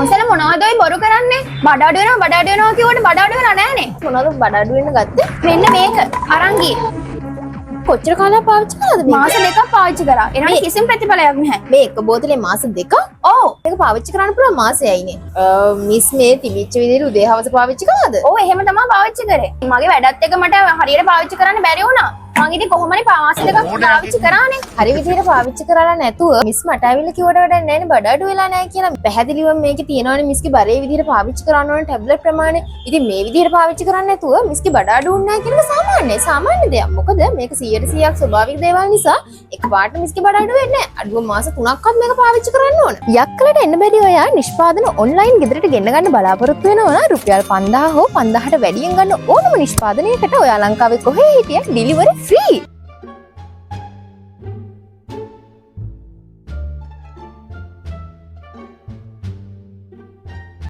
පන්සල මොනවද ඔය බොරු කරන්නේ? බඩ අඩු වෙනවා කිව්වට බඩ අඩු වෙලා නැහනේ. මොනවද බඩ අඩු වෙන්න ගත්තේ? මෙන්න මේක අරන් ගියේ. කොච්චර කාලයක් පාවිච්චි කළාද මේක? මාස දෙකක් පාවිච්චි කරා. එනකොට කිසිම ප්‍රතිඵලයක් නැහැ. මේ එක බෝතලේ මාස දෙකක්? ඔව්. මේක පාවිච්චි කරන්න පුළුවන් මාසෙයිනේ. මිස් මේ තිබිච්ච විදිහට උදේ හවස පාවිච්චි කළාද? ඔව් එහෙම තමයි පාවිච්චි කරේ. මගේ වැඩත් එක මට හරියට පාවිච්චි කරන්න බැරි වුණා. මං ඉතින් කොහොමනේ මාස දෙකක් පාවිච්චි කරානේ. හරි විදිහට පාවිච්චි කරලා නැතුව මිස් මට ඇවිල්ලා කිව්වට වැඩක් නැහැ නේ බඩ අඩු වෙලා නැහැ කියලා. පැහැදිලිවම මේකේ තියෙනවනේ මිස්ගේ බරේ විදිහට පාවිච්චි කරන්න ඕන ටැබ්ලට් ප්‍රමාණය. ඉතින් මේ විදිහට පාවිච්චි කරන්නේ නැතුව මිස්ගේ බඩ අඩු වුණ නැහැ කියන එක සාමාන්‍යයි. සාමාන්‍ය දෙයක්. මොකද මේක 100% ස්වභාවික දේවල් නිසා එකපාරට මිස්ගේ බඩ අඩු වෙන්නේ නැහැ. අඩුව මාස 3ක්වත් මේක පාවිච්චි කරන්න ඕන. යක්කලට එන්න බැරි ඔයා නිෂ්පාදන ඔන්ලයින් ගෙදරට ගෙන්න ගන්න බලාපොරොත්තු වෙනවා නම් රුපියල් 5000 හෝ 5000ට වැඩියෙන් ගන්න ඕනම නිෂ්පාදනයකට ඔයා ලංකාවේ කොහේ හිටියත් ඩිලිවරි ෆ්‍රී.